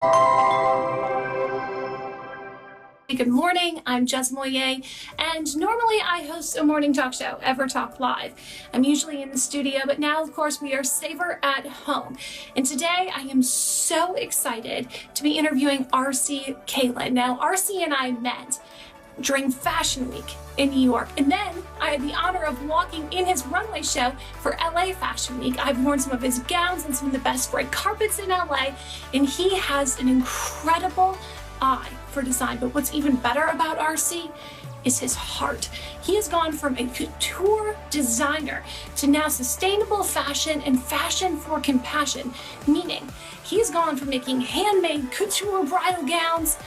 Good morning, I'm Moyet, and normally I host a morning talk show, EverTalk Live. I'm usually in the studio, but now, of course, we are safer at home. And today I am so excited to be interviewing RC Caitlin. Now, RC and I met during Fashion Week in New York. And then I had the honor of walking in his runway show for LA Fashion Week. I've worn some of his gowns and some of the best red carpets in LA, and he has an incredible eye for design. But what's even better about RC is his heart. He has gone from a couture designer to now sustainable fashion and fashion for compassion, meaning he's gone from making handmade couture bridal gowns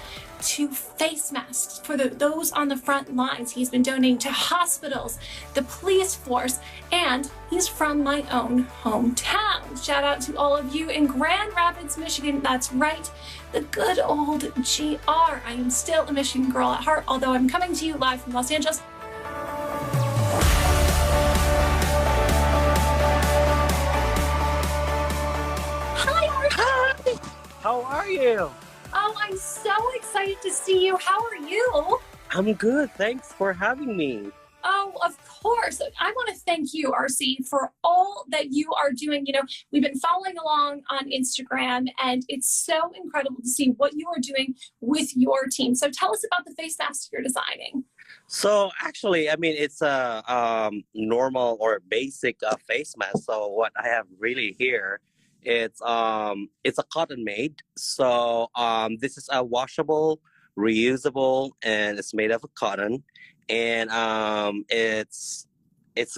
to face masks for those on the front lines. He's been donating to hospitals, the police force, and he's from my own hometown. Shout out to all of you in Grand Rapids, Michigan. That's right, the good old GR. I am still a Michigan girl at heart, although I'm coming to you live from Los Angeles. Hi, Hi! How are you? Oh, I'm so excited to see you. How are you? I'm good. Thanks for having me. Oh, of course. I want to thank you, RC, for all that you are doing. You know, we've been following along on Instagram, and it's so incredible to see what you are doing with your team. So tell us about the face mask you're designing. So actually, I mean, it's a normal or basic face mask. So what I have really here, it's a cotton made. So this is a washable, reusable, and it's made of cotton, and it's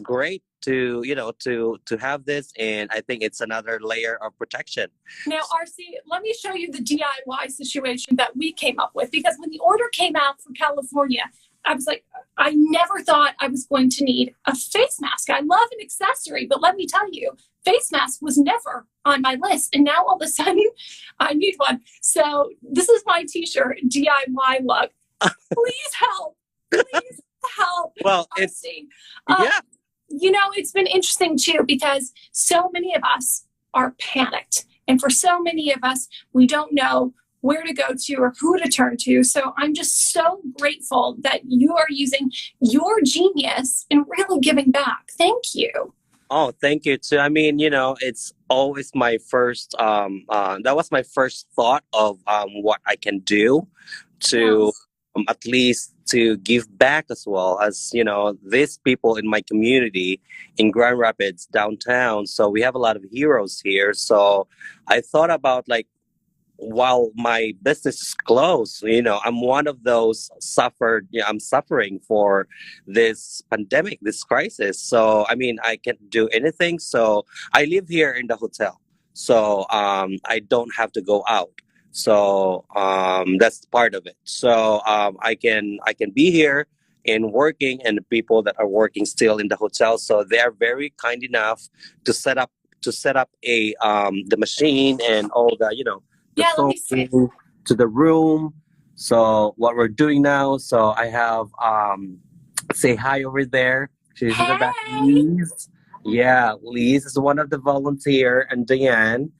great to to have this, and I think it's another layer of protection. Now, RC, let me show you the DIY situation that we came up with, because when the order came out for California, I was like, I never thought I was going to need a face mask. I love an accessory, but let me tell you, face mask was never on my list. And now all of a sudden I need one. So this is my t-shirt, DIY look. Please help. Please help. Well, RC. yeah. You know, it's been interesting too, because so many of us are panicked. And for so many of us, we don't know where to go to or who to turn to. So I'm just so grateful that you are using your genius and really giving back. Thank you. Oh, thank you too. I mean, it's always my first that was my first thought of what I can do to Yes. at least to give back, as well as, these people in my community in Grand Rapids downtown. So we have a lot of heroes here. So I thought about, like, while my business is closed, I'm one of those suffered. I'm suffering for this pandemic, this crisis. So I mean, I can't do anything. So I live here in the hotel, so I don't have to go out. So that's part of it. So I can be here and working, and the people that are working still in the hotel. So they are very kind enough to set up a the machine and all the Yeah, let phone me see. to the room. So what we're doing now, so I have say hi over there. She's in the back. Hey. Liz. Yeah, Liz is one of the volunteer, and Diane.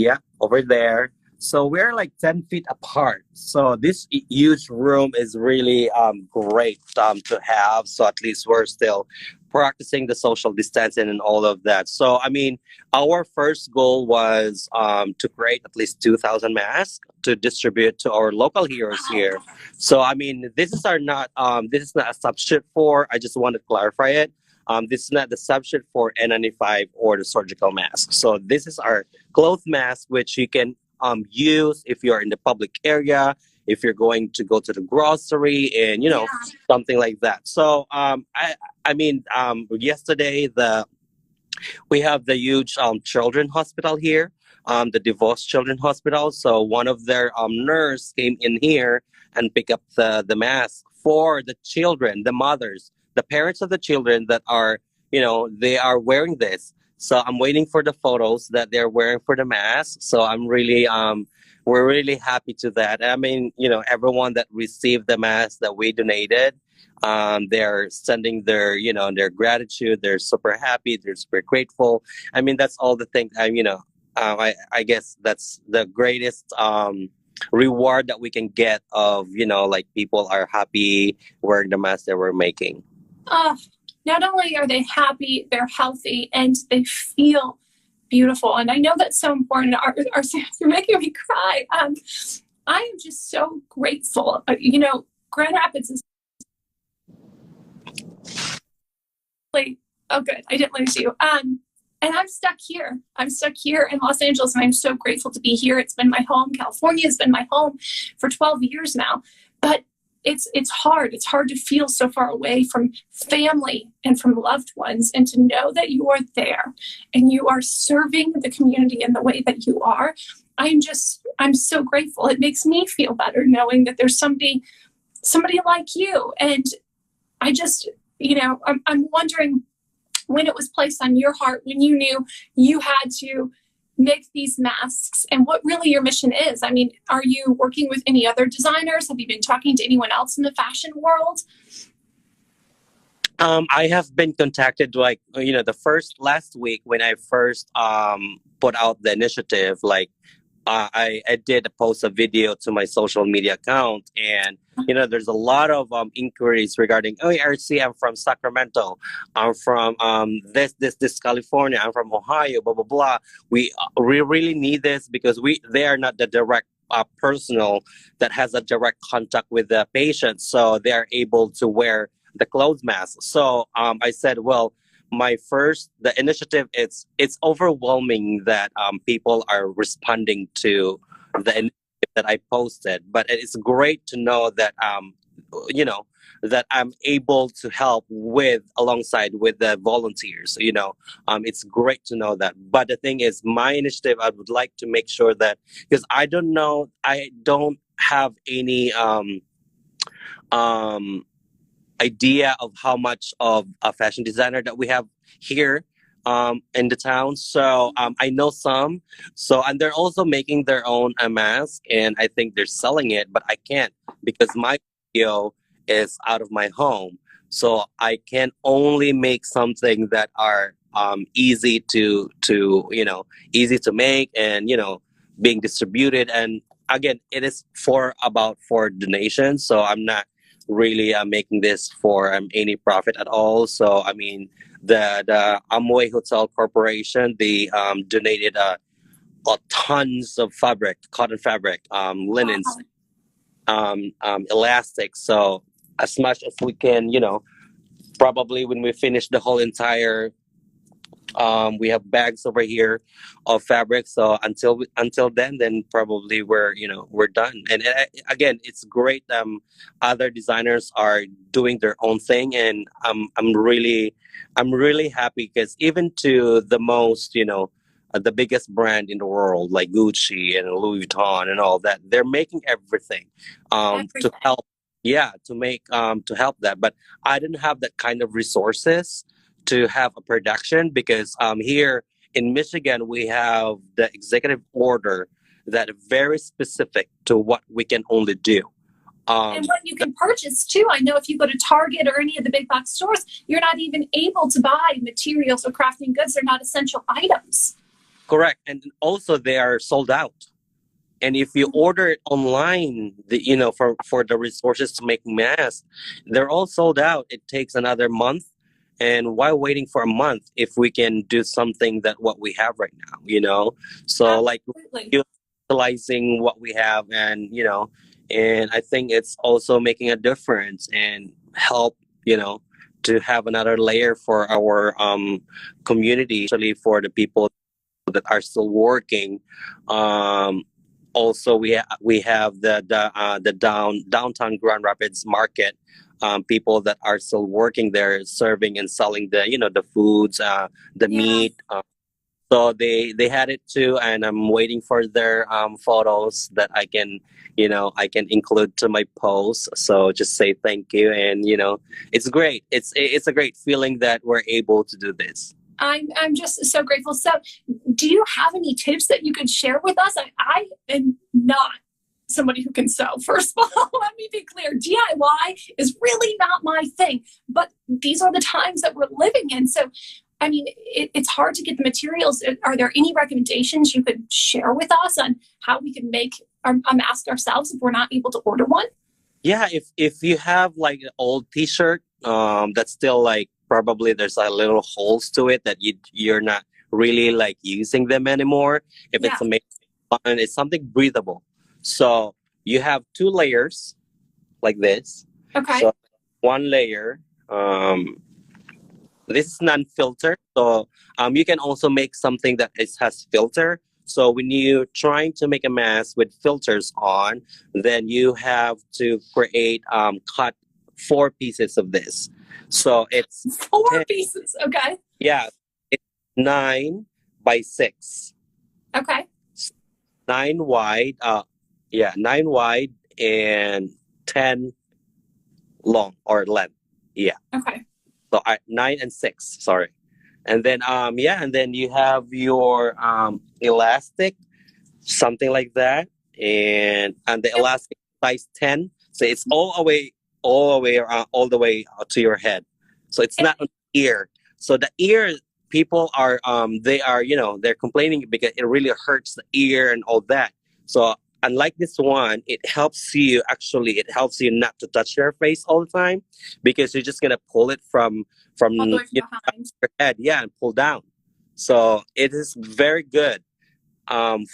Yeah, over there. So we're like 10 feet apart. So this huge room is really great to have. So at least we're still practicing the social distancing and all of that. So I mean, our first goal was to create at least 2,000 masks to distribute to our local heroes here. So I mean, this is not a substitute for. I just want to clarify it. This is not the substitute for N95 or the surgical mask. So this is our cloth mask, which you can use if you're in the public area, if you're going to go to the grocery, and Yeah. something like that. So I mean, yesterday we have the huge children hospital here, the divorced children hospital. So one of their nurse came in here and picked up the mask for the children, the mothers, the parents of the children that are, they are wearing this. So I'm waiting for the photos that they're wearing for the mask. So we're really happy to that. I mean, everyone that received the mask that we donated, they're sending their gratitude. They're super happy. They're super grateful. I mean, that's all the things. I guess that's the greatest reward that we can get of, like people are happy wearing the mask that we're making. Uh, Not only are they happy, they're healthy, and they feel beautiful. And I know that's so important. You're making me cry. I am just so grateful. Grand Rapids is like, oh, good. I didn't lose you. And I'm stuck here. I'm stuck here in Los Angeles, and I'm so grateful to be here. It's been my home. California has been my home for 12 years now. But it's hard. It's hard to feel so far away from family and from loved ones, and to know that you are there and you are serving the community in the way that you are. I'm so grateful. It makes me feel better knowing that there's somebody like you. And I just, I'm wondering, when it was placed on your heart, when you knew you had to make these masks, and what really your mission is. I mean, are you working with any other designers? Have you been talking to anyone else in the fashion world? I have been contacted, like, the last week when I first put out the initiative. Like, I did post a video to my social media account, and there's a lot of inquiries regarding, oh, RC, I'm from Sacramento, I'm from this California, I'm from Ohio, blah blah blah. We really need this because they are not the direct personal that has a direct contact with the patient, so they are able to wear the clothes mask. So I said, well, the initiative, it's overwhelming that people are responding to the initiative that I posted, but it's great to know that that I'm able to help alongside with the volunteers. It's great to know that. But the thing is, my initiative, I would like to make sure that, because I don't have any idea of how much of a fashion designer that we have here in the town. So I know some. So, and they're also making their own mask, and I think they're selling it, but I can't because my studio is out of my home. So I can only make something that are easy easy to make, and being distributed. And again, it is for donation. So I'm not really making this for any profit at all. So I mean, the Amway Hotel Corporation, they donated tons of fabric, cotton fabric, linens, elastic. So as much as we can, probably when we finish the whole entire, we have bags over here of fabric. So until then probably we're done. And again, it's great. Other designers are doing their own thing, and I'm really happy, because even to the most, the biggest brand in the world like Gucci and Louis Vuitton and all that, they're making everything to help. Yeah, to help that. But I didn't have that kind of resources to have a production, because here in Michigan we have the executive order that is very specific to what we can only do. And what you can purchase too. I know if you go to Target or any of the big box stores, you're not even able to buy materials or crafting goods. They're not essential items. Correct. And also they are sold out. And if you order it online, for the resources to make masks, they're all sold out. It takes another month. And why waiting for a month if we can do something that what we have right now, So Absolutely. like utilizing what we have, and and I think it's also making a difference and help, to have another layer for our community, especially for the people that are still working. Also, we have the downtown Grand Rapids market. People that are still working there, serving and selling the foods, the meat. So they had it too, and I'm waiting for their photos that I can include to my post. So just say thank you, and it's great. It's a great feeling that we're able to do this. I'm just so grateful. So, do you have any tips that you could share with us? I am not somebody who can sew. First of all, let me be clear. DIY is really not my thing, but these are the times that we're living in. So I mean, it's hard to get the materials. Are there any recommendations you could share with us on how we can make a mask ourselves if we're not able to order one? Yeah, if you have like an old T-shirt, that's still like probably there's a little holes to it that you're not really like using them anymore. If Yeah. it's a made one, it's something breathable. So you have two layers like this. Okay. So one layer, um, this is non-filter, so you can also make something that has filter. So when you're trying to make a mask with filters on, then you have to create cut four pieces of this. So it's Four 10, pieces. Okay. yeah, it's 9 by 6, Okay. 9 wide, yeah, 9 wide and 10 long or length. Yeah. Okay. So 9 and 6, sorry. And then yeah, and then you have your elastic, something like that, and the Yep. elastic size 10. So it's all the way around, all the way to your head. So it's not on the ear. So the ear, people are they are, they're complaining because it really hurts the ear and all that. So unlike this one, it helps you not to touch your face all the time, because you're just gonna pull it from All the way you from know, behind. your head, yeah, and pull down. So it is very good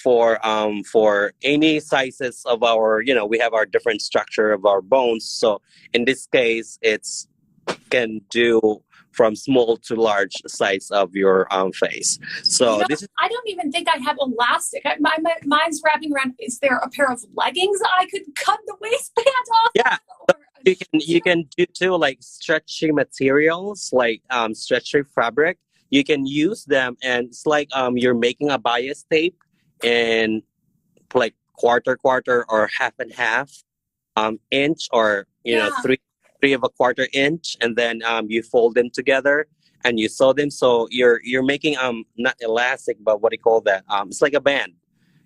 for any sizes of our, we have our different structure of our bones. So in this case, it's can do from small to large size of your face. So this is, I don't even think I have elastic. Mine's wrapping around. Is there a pair of leggings I could cut the waistband off? yeah. Or You can do too, like stretchy materials, like stretchy fabric. You can use them, and it's like you're making a bias tape, and like quarter or half and half inch, or yeah. three of a quarter inch, and then you fold them together and you sew them. So you're making not elastic, but what do you call that? It's like a band.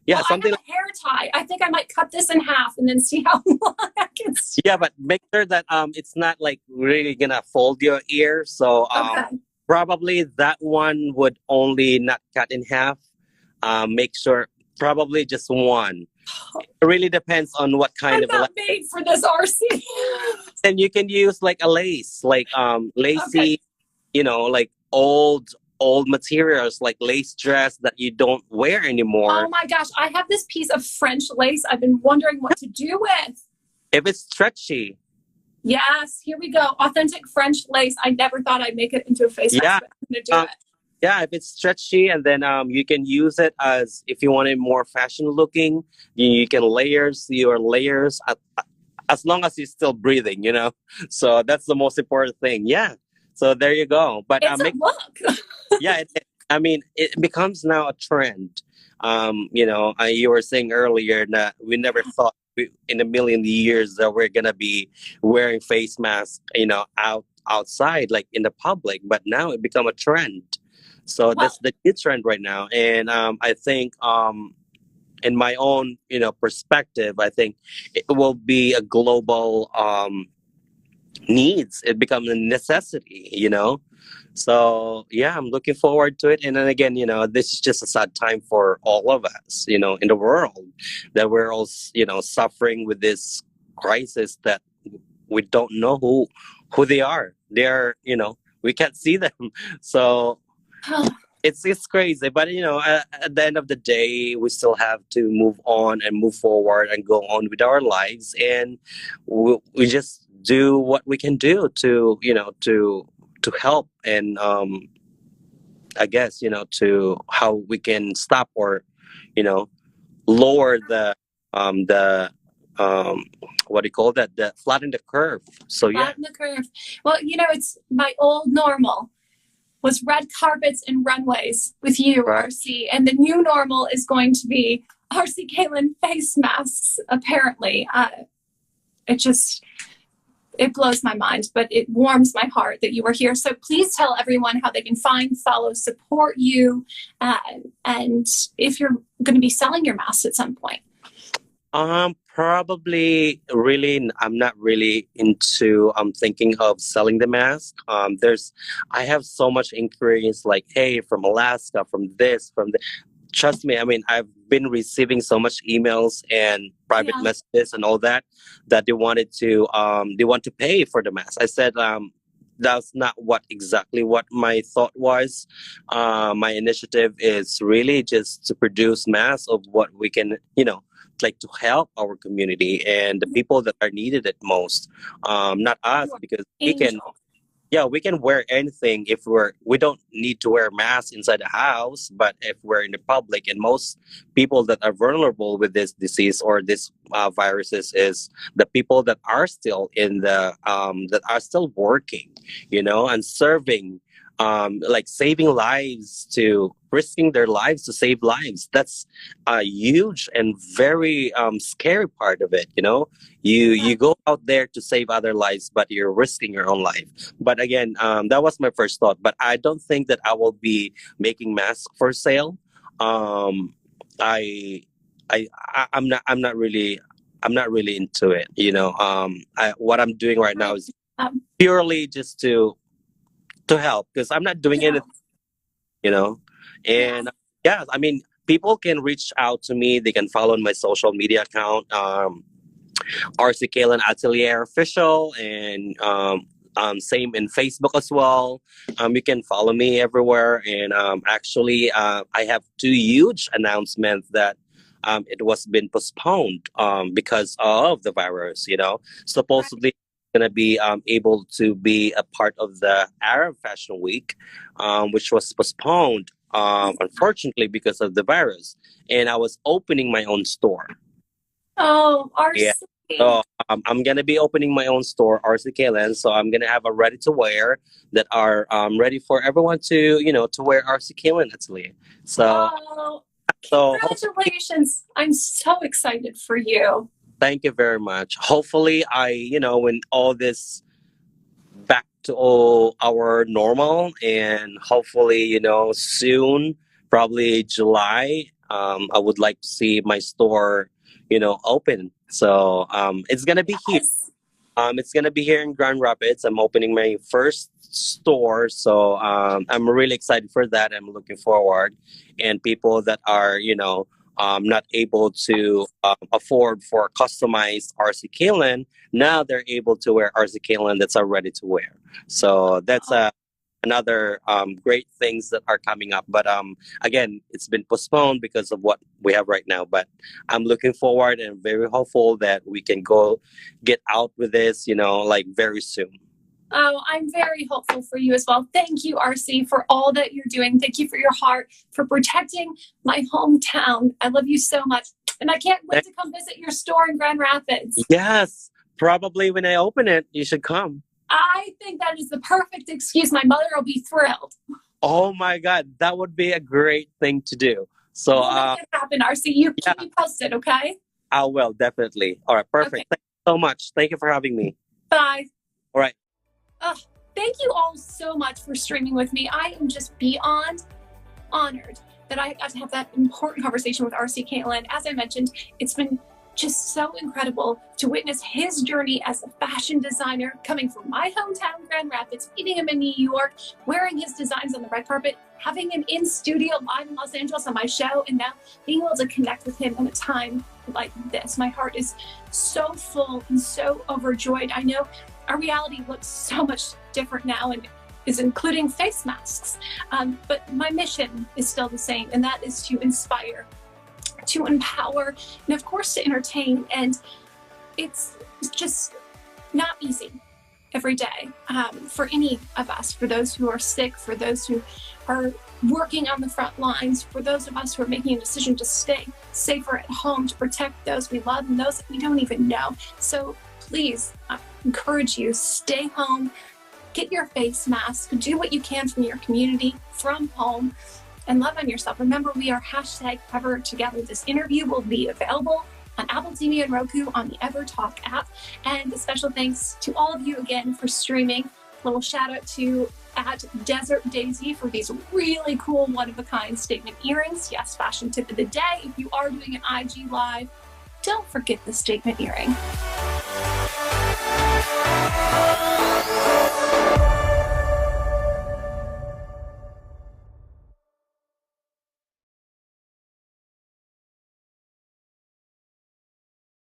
Yeah, Well, I something have a hair tie. I think I might cut this in half and then see how long I can stretch. Yeah, but make sure that it's not like really gonna fold your ear. So Okay. probably that one would only not cut in half. Make sure probably just one. It really depends on what kind I'm of not made for this, RC. and you can use like a lace, like Okay. lacy, like old materials, like lace dress that you don't wear anymore. Oh my gosh, I have this piece of French lace I've been wondering what to do with. If it's stretchy. Yes, here we go. Authentic French lace. I never thought I'd make it into a face mask, Yeah. but I'm going to do it. Yeah, if it's stretchy, and then you can use it as, if you want it more fashion looking, you can layers your layers as long as you're still breathing. So that's the most important thing. Yeah. So there you go. But It's a look. yeah, I mean, it becomes now a trend. You were saying earlier that we never thought in a million years that we're gonna be wearing face masks, outside, like in the public. But now it become a trend. So Well, that's the new trend right now. And I think in my own, perspective, I think it will be a global needs. It becomes a necessity. So yeah, I'm looking forward to it. And then again, this is just a sad time for all of us, in the world, that we're all, suffering with this crisis that we don't know who they are. They're, we can't see them. So it's crazy, but at the end of the day, we still have to move on and move forward and go on with our lives, and we just do what we can do to help, and I guess to how we can stop, or lower the what do you call that, the flatten the curve. So yeah. flatten the curve. Well, it's my old normal was red carpets and runways with you, Right. RC. And the new normal is going to be RC Caitlin face masks, apparently. It blows my mind, but it warms my heart that you are here. So please tell everyone how they can find, follow, support you, and if you're going to be selling your masks at some point. Probably really I'm not really into thinking of selling the mask. There's I have so much inquiries like, hey, from Alaska, from this, from the trust me, I mean, I've been receiving so much emails and private Yeah, messages and all that that they want to pay for the mask. I said that's not what exactly what my thought was. My initiative is really just to produce masks of what we can, like to help our community and the people that are needed it most. Not us, you are because we can, angel. yeah, we can wear anything if we don't need to wear masks inside the house, but if we're in the public, and most people that are vulnerable with this disease or this viruses is the people that are still in the that are still working, and serving, like saving lives, to risking their lives to save lives. That's a huge and very scary part of it. You go out there to save other lives, but you're risking your own life. But again, that was my first thought. But I don't think that I will be making masks for sale. Um, I, I'm not really into it. What I'm doing right now I, is um, purely just to help, because I'm not doing yeah, anything. You know, yeah, and yeah, I mean, people can reach out to me. They can follow my social media account. RC Kalen Atelier Official, and same in Facebook as well. You can follow me everywhere. And actually, I have two huge announcements that it was been postponed because of the virus. right. Supposedly going to be able to be a part of the Arab Fashion Week, which was postponed. Unfortunately, because of the virus, and I was opening my own store. Oh, Yeah. RC. So I'm gonna be opening my own store, RCK Lens. So I'm gonna have a ready to wear that are ready for everyone to wear RCK Lens actually. So Oh, hopefully, congratulations. I'm so excited for you. thank you very much. Hopefully, when all this back to all our normal, and hopefully, soon, probably July, I would like to see my store, open. So it's gonna be here. Yes. It's gonna be here in Grand Rapids. I'm opening my first store, so I'm really excited for that. I'm looking forward, and people that are not able to afford for customized RC Kalen, now they're able to wear RC Kalen that's are ready to wear. So that's Oh, another great things that are coming up. But again, it's been postponed because of what we have right now. But I'm looking forward and very hopeful that we can go get out with this, like very soon. oh, I'm very hopeful for you as well. Thank you, RC, for all that you're doing. Thank you for your heart, for protecting my hometown. I love you so much. And I can't wait to come visit your store in Grand Rapids. Yes, probably when I open it, you should come. I think that is the perfect excuse. My mother will be thrilled. Oh my God, that would be a great thing to do. So, We'll make it happen, RC. You yeah, keep me posted, okay? I will definitely. All right, Okay. perfect. Thank you so much. Thank you for having me. Bye. All right. Oh, thank you all so much for streaming with me. I am just beyond honored that I got to have that important conversation with RC Caitlin. As I mentioned, it's been just so incredible to witness his journey as a fashion designer, coming from my hometown, Grand Rapids, meeting him in New York, wearing his designs on the red carpet, having him in studio live in Los Angeles on my show, and now being able to connect with him in a time like this. My heart is so full and so overjoyed. I know our reality looks so much different now and is including face masks. But my mission is still the same, and that is to inspire, to empower, and of course to entertain. And it's just not easy every day for any of us, for those who are sick, for those who are working on the front lines, for those of us who are making a decision to stay safer at home, to protect those we love and those that we don't even know. So please, I encourage you, stay home, get your face mask, do what you can from your community, from home, and love on yourself. Remember, we are #EverTogether. This interview will be available on Apple TV and Roku on the EverTalk app. And a special thanks to all of you again for streaming. A little shout out to Desert Daisy for these really cool one-of-a-kind statement earrings. Yes, fashion tip of the day. If you are doing an IG live, don't forget the statement earring.